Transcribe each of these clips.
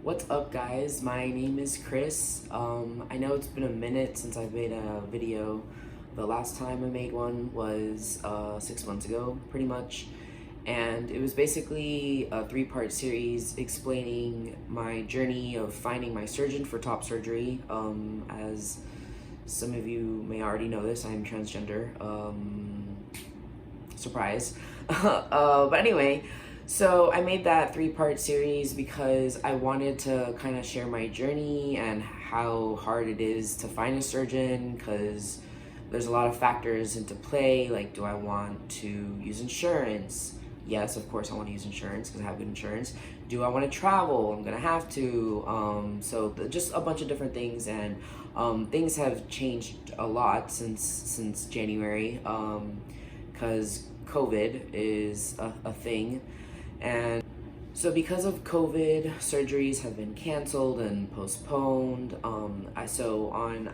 What's up, guys? My name is Chris. I know it's been a minute since I've made a video. The last time I made one was 6 months ago, pretty much. And it was basically a 3-part series explaining my journey of finding my surgeon for top surgery. As some of you may already know this, I am transgender. Surprise. But anyway, so I made that 3-part series because I wanted to kind of share my journey and how hard it is to find a surgeon, because there's a lot of factors into play. Like, do I want to use insurance? Yes, of course I want to use insurance because I have good insurance. Do I want to travel? I'm gonna have to. Just a bunch of different things, and things have changed a lot since January, because COVID is a thing. And so because of COVID, surgeries have been canceled and postponed. I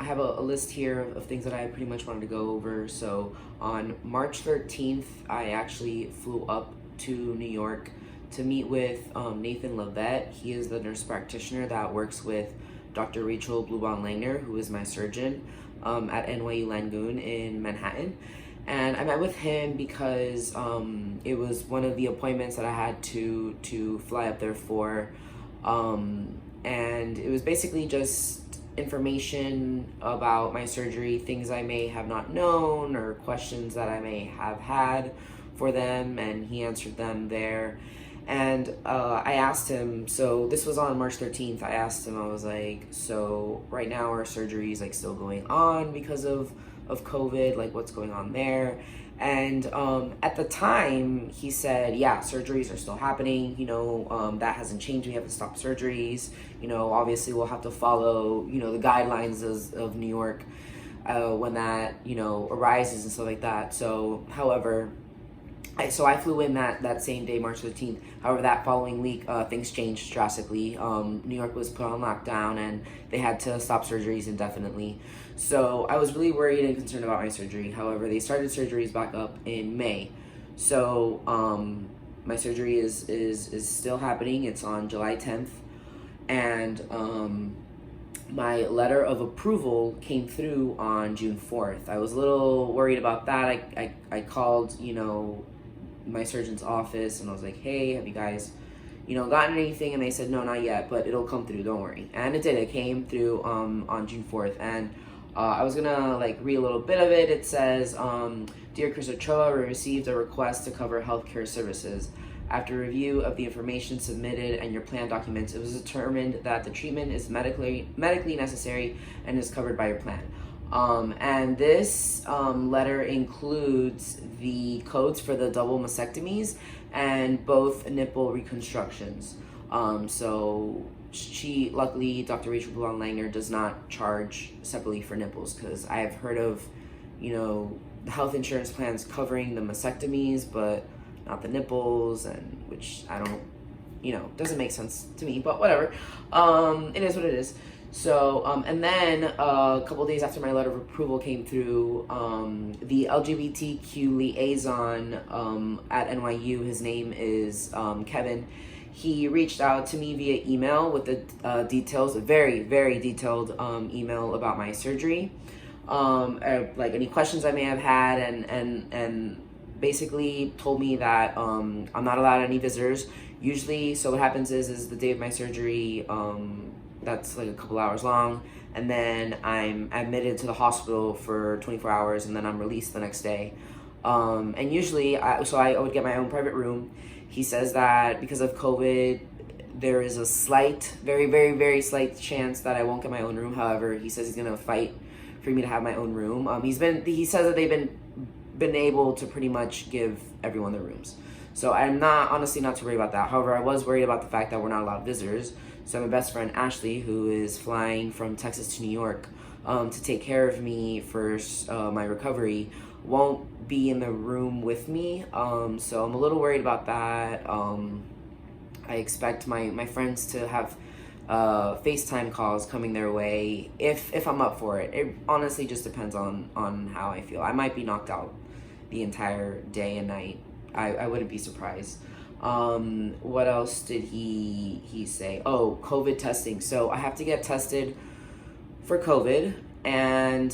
have a list here of things that I pretty much wanted to go over. So on March 13th, I actually flew up to New York to meet with Nathan Levet. He is the nurse practitioner that works with Dr. Rachel Bluebond-Langner, who is my surgeon at NYU Langone in Manhattan. And I met with him because it was one of the appointments that I had to fly up there for. And it was basically just information about my surgery, things I may have not known or questions that I may have had for them, and he answered them there. And I asked him, so this was on March 13th, I asked him, I was like, so right now our surgery is like still going on because of COVID, like what's going on there? And at the time he said, yeah, surgeries are still happening, that hasn't changed, we haven't stopped surgeries, obviously we'll have to follow, the guidelines of New York when that, arises and stuff like that. So, however, I flew in that same day, March 13th. However, that following week, things changed drastically. New York was put on lockdown and they had to stop surgeries indefinitely. So I was really worried and concerned about my surgery. However, they started surgeries back up in May. So my surgery is still happening. It's on July 10th. And my letter of approval came through on June 4th. I was a little worried about that. I called, my surgeon's office and I was like, hey, have you guys, gotten anything? And they said, no, not yet, but it'll come through, don't worry. And it did. It came through on June 4th. And I was gonna read a little bit of it. It says, Dear Chris Ochoa, we received a request to cover healthcare services. After review of the information submitted and your plan documents, it was determined that the treatment is medically necessary and is covered by your plan. And this letter includes the codes for the double mastectomies and both nipple reconstructions. So luckily, Dr. Rachel Bluebond-Langner does not charge separately for nipples, because I have heard of, the health insurance plans covering the mastectomies, but not the nipples, and which I don't, doesn't make sense to me, but whatever. It is what it is. So, and then a couple days after my letter of approval came through, the LGBTQ liaison at NYU, his name is Kevin, he reached out to me via email with the details, a very, very detailed email about my surgery, like any questions I may have had, and basically told me that I'm not allowed any visitors. Usually, so what happens is the day of my surgery, that's like a couple hours long, and then I'm admitted to the hospital for 24 hours, and then I'm released the next day. And usually, I would get my own private room. He says that because of COVID, there is a slight, very, very, very slight chance that I won't get my own room. However, he says he's gonna fight for me to have my own room. He says that they've been able to pretty much give everyone their rooms. So I'm honestly not too worried about that. However, I was worried about the fact that we're not allowed visitors. So my best friend Ashley, who is flying from Texas to New York to take care of me for my recovery, won't be in the room with me. So I'm a little worried about that. I expect my friends to have FaceTime calls coming their way if I'm up for it. It honestly just depends on how I feel. I might be knocked out the entire day and night. I wouldn't be surprised. What else did he say? Oh, COVID testing. So I have to get tested for COVID, and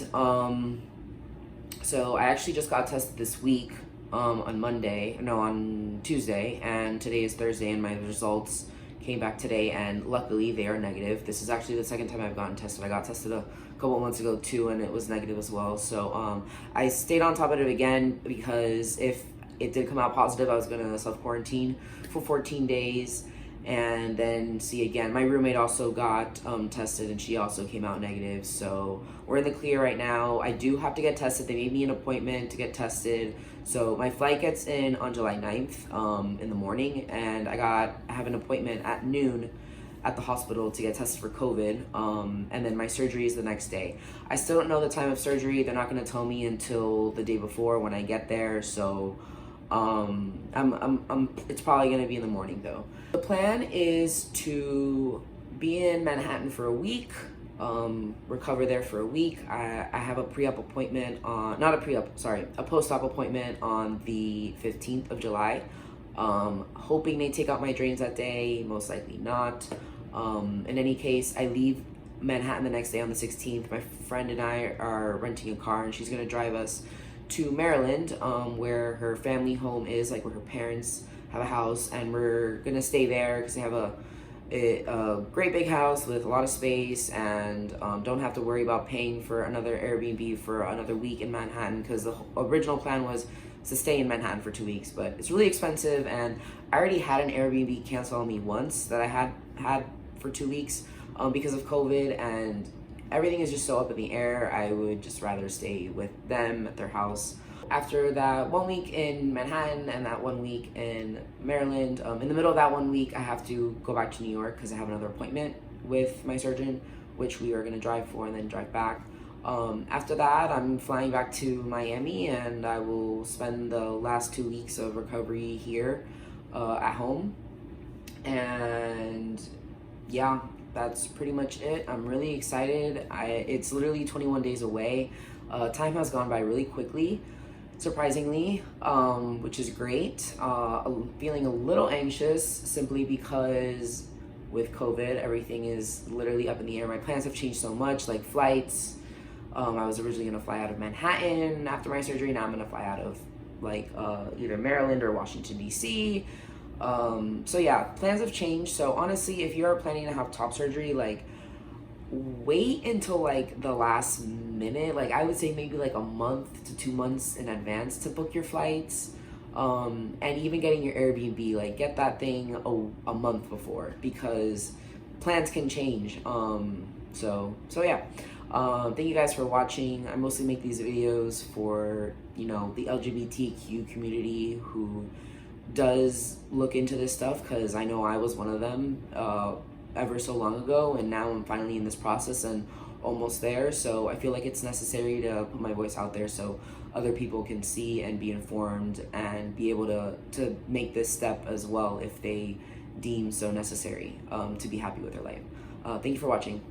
so I actually just got tested this week on Tuesday, and today is Thursday, and my results came back today, and luckily they are negative. This is actually the second time I've gotten tested. I got tested a couple months ago too, and it was negative as well. So I stayed on top of it again because if it did come out positive, I was gonna self-quarantine for 14 days and then see again. My roommate also got tested, and she also came out negative. So we're in the clear right now. I do have to get tested. They made me an appointment to get tested. So my flight gets in on July 9th in the morning, and I have an appointment at noon at the hospital to get tested for COVID, and then my surgery is the next day. I still don't know the time of surgery. They're not going to tell me until the day before when I get there. So it's probably going to be in the morning though. The plan is to be in Manhattan for a week, recover there for a week. I have a pre-op appointment a post-op appointment on the 15th of July. Hoping they take out my drains that day, most likely not. In any case, I leave Manhattan the next day on the 16th. My friend and I are renting a car, and she's gonna drive us to Maryland, where her family home is, like where her parents have a house, and we're gonna stay there because they have a great big house with a lot of space, and don't have to worry about paying for another Airbnb for another week in Manhattan, because the original plan was to stay in Manhattan for 2 weeks, but it's really expensive, and I already had an Airbnb cancel on me once that I had for 2 weeks because of COVID, and everything is just so up in the air. I would just rather stay with them at their house. After that 1 week in Manhattan and that 1 week in Maryland, in the middle of that 1 week, I have to go back to New York because I have another appointment with my surgeon, which we are going to drive for and then drive back. After that, I'm flying back to Miami, and I will spend the last 2 weeks of recovery here at home. And yeah, that's pretty much it. I'm really excited. It's literally 21 days away. Time has gone by really quickly, surprisingly, which is great. I'm feeling a little anxious simply because with COVID, everything is literally up in the air. My plans have changed so much, like flights. I was originally gonna fly out of Manhattan after my surgery. Now I'm gonna fly out of either Maryland or Washington, DC. So yeah, plans have changed. So honestly, if you are planning to have top surgery, wait until the last minute. I would say maybe a month to 2 months in advance to book your flights. And even getting your Airbnb, get that thing a month before, because plans can change. So yeah. Thank you guys for watching. I mostly make these videos for, the LGBTQ community who does look into this stuff, because I know I was one of them ever so long ago, and now I'm finally in this process and almost there. So I feel like it's necessary to put my voice out there so other people can see and be informed and be able to make this step as well if they deem so necessary to be happy with their life. Thank you for watching.